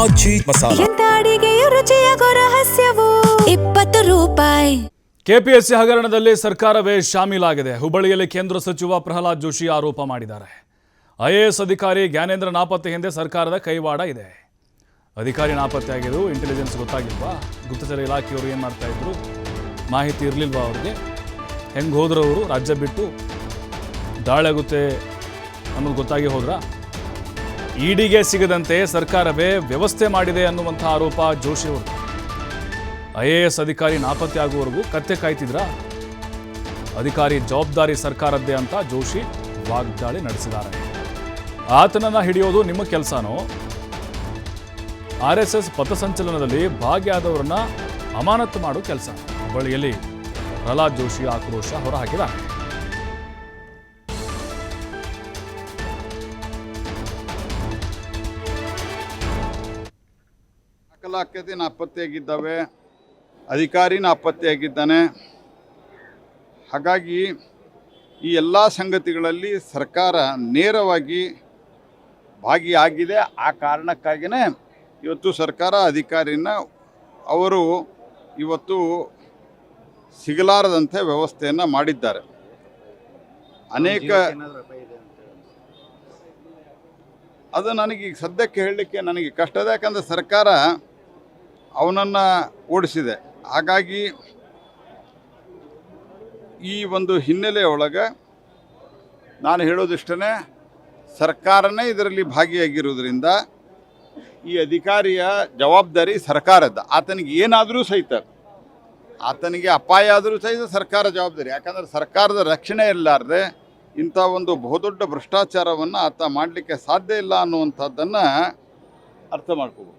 ಮಜ್ಜಿ ಮಸಾಲ ಎಂತ ಅಡಿಗೆಯ ರುಚಿಯಾಗೋ ರಹಸ್ಯವು 20 ರೂಪಾಯಿ. ಕೆಪಿಎಸ್ಸಿ ಹಗರಣದಲ್ಲಿ ಸರ್ಕಾರವೇ ಶಾಮೀಲಾಗಿದೆ. ಹುಬ್ಬಳ್ಳಿಯಲ್ಲಿ ಕೇಂದ್ರ ಸಚಿವ ಪ್ರಹ್ಲಾದ್ ಜೋಶಿ ಆರೋಪ ಮಾಡಿದ್ದಾರೆ. ಐಎಎಸ್ ಅಧಿಕಾರಿ ಜ್ಞಾನೇಂದ್ರ ನಾಪತ್ತೆ ಹಿಂದೆ ಸರ್ಕಾರದ ಕೈವಾಡ ಇದೆ. ಅಧಿಕಾರಿ ನಾಪತ್ತೆಯಾಗಿದ್ದು ಇಂಟೆಲಿಜೆನ್ಸ್ ಗೊತ್ತಾಗಿಲ್ವಾ? ಗುಪ್ತಚರ ಇಲಾಖೆಯವರು ಏನು ಮಾಡ್ತಾ ಇದ್ರು? ಮಾಹಿತಿ ಇರಲಿಲ್ವಾ ಅವ್ರಿಗೆ? ಹೆಂಗೆ ಹೋದ್ರು ಅವರು ರಾಜ್ಯ ಬಿಟ್ಟು? ದಾಳಿ ಆಗುತ್ತೆ ಅನ್ನೋದು ಗೊತ್ತಾಗಿ ಹೋದ್ರಾ? ಇಡಿಗೆ ಸಿಗದಂತೆ ಸರ್ಕಾರವೇ ವ್ಯವಸ್ಥೆ ಮಾಡಿದೆ ಅನ್ನುವಂಥ ಆರೋಪ ಜೋಶಿ ಅವರು. ಐಎಎಸ್ ಅಧಿಕಾರಿ ನಾಪತ್ತೆ ಆಗುವವರೆಗೂ ಕತ್ತೆ ಕಾಯ್ತಿದ್ರಾ? ಅಧಿಕಾರಿ ಜವಾಬ್ದಾರಿ ಸರ್ಕಾರದ್ದೇ ಅಂತ ಜೋಶಿ ವಾಗ್ದಾಳಿ ನಡೆಸಿದ್ದಾರೆ. ಆತನನ್ನ ಹಿಡಿಯೋದು ನಿಮ್ಮ ಕೆಲಸನೋ? RSS ಪಥಸಂಚಲನದಲ್ಲಿ ಭಾಗಿಯಾದವರನ್ನ ಅಮಾನತು ಮಾಡೋ ಕೆಲಸ. ಹುಬ್ಬಳ್ಳಿಯಲ್ಲಿ ಪ್ರಹ್ಲಾದ್ ಜೋಶಿ ಆಕ್ರೋಶ ಹೊರಹಾಕಿದ್ದಾರೆ. ದಾಖಲಾತಿ ನಾಪತ್ತೆಯಾಗಿದ್ದಾವೆ, ಅಧಿಕಾರಿ ನಾಪತ್ತೆಯಾಗಿದ್ದಾನೆ. ಹಾಗಾಗಿ ಈ ಎಲ್ಲ ಸಂಗತಿಗಳಲ್ಲಿ ಸರ್ಕಾರ ನೇರವಾಗಿ ಭಾಗಿಯಾಗಿದೆ. ಆ ಕಾರಣಕ್ಕಾಗಿಯೇ ಇವತ್ತು ಸರ್ಕಾರ ಅಧಿಕಾರಿನ ಅವರು ಇವತ್ತು ಸಿಗಲಾರದಂತೆ ವ್ಯವಸ್ಥೆಯನ್ನು ಮಾಡಿದ್ದಾರೆ. ಅನೇಕ ಅದು ನನಗೆ ಈಗ ಸದ್ಯಕ್ಕೆ ಹೇಳಲಿಕ್ಕೆ ನನಗೆ ಕಷ್ಟ ಇದೆ, ಯಾಕಂದರೆ ಸರ್ಕಾರ ಅವನನ್ನು ಓಡಿಸಿದೆ. ಹಾಗಾಗಿ ಈ ಒಂದು ಹಿನ್ನೆಲೆಯೊಳಗೆ ನಾನು ಹೇಳೋದಿಷ್ಟೇ, ಸರ್ಕಾರನೇ ಇದರಲ್ಲಿ ಭಾಗಿಯಾಗಿರೋದ್ರಿಂದ ಈ ಅಧಿಕಾರಿಯ ಜವಾಬ್ದಾರಿ ಸರ್ಕಾರದ. ಆತನಿಗೆ ಏನಾದರೂ ಸಹಿತ, ಆತನಿಗೆ ಅಪಾಯ ಆದರೂ ಸಹಿತ ಸರ್ಕಾರ ಜವಾಬ್ದಾರಿ. ಯಾಕಂದರೆ ಸರ್ಕಾರದ ರಕ್ಷಣೆ ಇರಲಾರ್ದೆ ಇಂಥ ಒಂದು ಬಹುದೊಡ್ಡ ಭ್ರಷ್ಟಾಚಾರವನ್ನು ಆತ ಮಾಡಲಿಕ್ಕೆ ಸಾಧ್ಯ ಇಲ್ಲ ಅನ್ನುವಂಥದ್ದನ್ನು ಅರ್ಥ ಮಾಡ್ಕೋಬೇಕು.